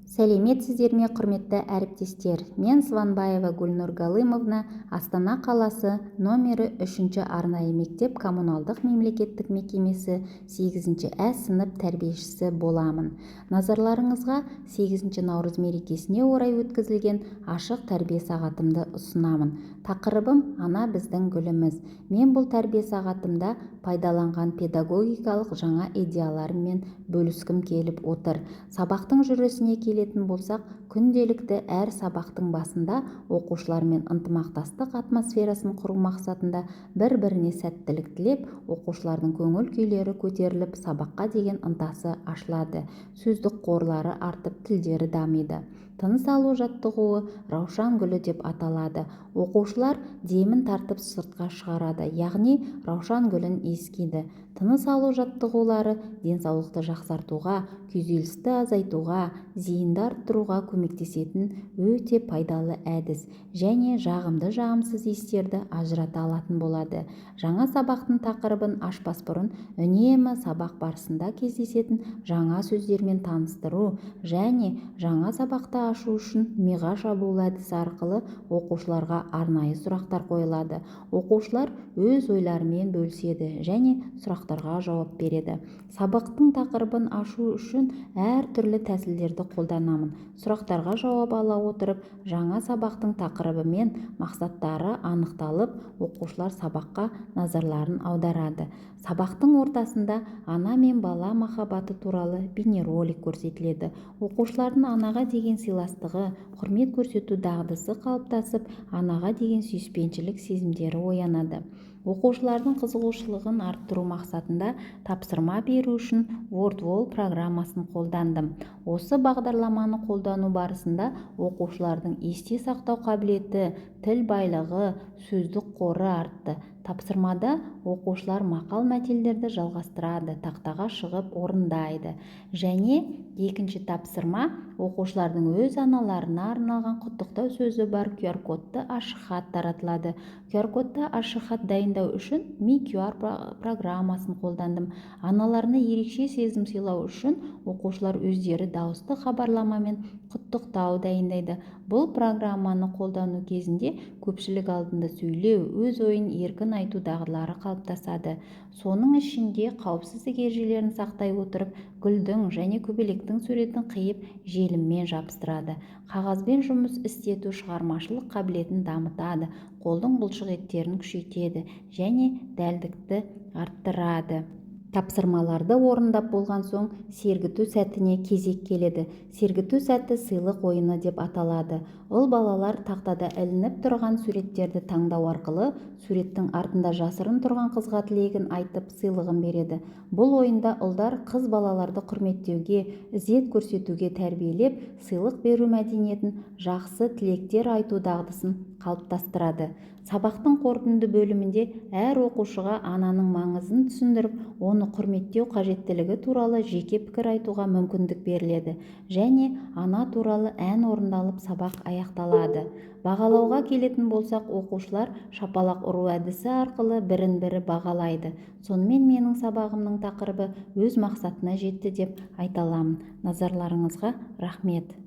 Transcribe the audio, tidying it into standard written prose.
Сәлеметсіздер ме, құрметті әріптестер? Мен Сванбаева Гүлнұр Галымовна, Астана қаласы номері 3 арнайы мектеп коммуналдық мемлекеттік мекемесі 8 Ә сынып тәрбиешісі боламын. Назарларыңызға 8 наурыз мерекесіне орай өткізілген ашық тәрбие сағатымды ұсынамын. Тақырыбым «Ана біздің гүліміз». Мен бұл тәрбие сағатымда пайдаланған педагогикалық жаңа идеяларыммен бөліскім келіп отыр. Сабақтың жүрісіне келетін болсақ, күнделікті әр сабақтың басында оқушылармен ынтымақтастық атмосферасын құру мақсатында бір-біріне сәттілік тілеп, оқушылардың көңіл күйлері көтеріліп, сабаққа деген ынтасы ашылады, сөздік қорлары артып, тілдері дамиды. Тыныс алу жаттығуы раушан гүлі деп аталады. Оқушылар демін тартып сыртқа шығарады, яғни раушан гүлін иіскейді. Тыныс алу жаттығулары денсаулықты жақсартуға, күйзелісті азайтуға, зейінді арттыруға көмектесетін өте пайдалы әдіс және жағымды-жағымсыз иістерді ажырата алатын болады. Жаңа сабақтың тақырыбын ашпас бұрын үнемі сабақ барысында кездесетін жаңа сөздермен таныстыру және жаңа сабақты ашу үшін миға шабуыл әдісі арқылы оқушыларға арнайы сұрақтар қойылады. Оқушылар өз ойларымен бөліседі және сұрақтарға жауап береді. Сабақтың тақырыбын ашу үшін әртүрлі тәсілдерді қолданамын. Сұрақтарға жауап ала отырып, жаңа сабақтың тақырыбы мен мақсаттары анықталып, оқушылар сабаққа назарларын аударады. Сабақтың ортасында ана мен бала махаббаты туралы бейнеролик көрсетіледі. Оқушылардың анаға деген сыйластығы, құрмет көрсету дағдысы қалыптасып, анаға деген сүйіспеншілік сезімдері оянады. Оқушылардың қызығушылығын арттыру мақсатында тапсырма беру үшін WordWall программасын қолдандым. Осы бағдарламаны қолдану барысында оқушылардың есте сақтау қабілеті, тіл байлығы, сөздік қоры артты. Тапсырмада оқушылар мақал-мәтелдерді жалғастырады, тақтаға шығып орындайды. Және екінші тапсырма оқушылардың өз аналарына арналған құттықтау сөзі бар QR-кодты ашық хат таратылады. QR-кодты ашық хат дайындау үшін Mi-QR программасын қолдандым. Аналарына ерекше сезім сыйлау үшін оқушылар өздері дауысты хабарламамен құттықтау дайындайды. Бұл программаны қолдану кезінде көпшілік алдында сөйлеу, өз ойын еркін айту дағдылары қалыптасады. Соның ішінде қауіпсіздік ережелерін сақтай отырып, гүлдің және көбелектің суретін қиып, желіммен жабыстырады. Қағазбен жұмыс істету шығармашылық қабілетін дамытады, қолдың бұлшық еттерін күшейтеді және дәлдікті арттырады. Тапсырмаларды орындап болған соң сергіту сәтіне кезек келеді. Сергіту сәті сыйлық ойыны деп аталады. Ұл балалар тақтада ілініп тұрған суреттерді таңдау арқылы суреттің артында жасырын тұрған қызға тілегін айтып сыйлығын береді. Бұл ойында ұлдар қыз балаларды құрметтеуге, ізет көрсетуге тәрбиелеп, сыйлық беру мәдениетін, жақсы тілектер айту дағдысын қалыптастырады. Сабақтың қорытынды бөлімінде әр оқушыға ананың маңызын түсіндіріп, оны құрметтеу қажеттілігі туралы жеке пікір айтуға мүмкіндік беріледі және ана туралы ән орындалып сабақ аяқталады. Бағалауға келетін болсақ, оқушылар шапалақ ұру әдісі арқылы бірін-бірі бағалайды. Сонымен менің сабағымның тақырыбы өз мақсатына жетті деп айта аламын. Назарларыңызға рахмет.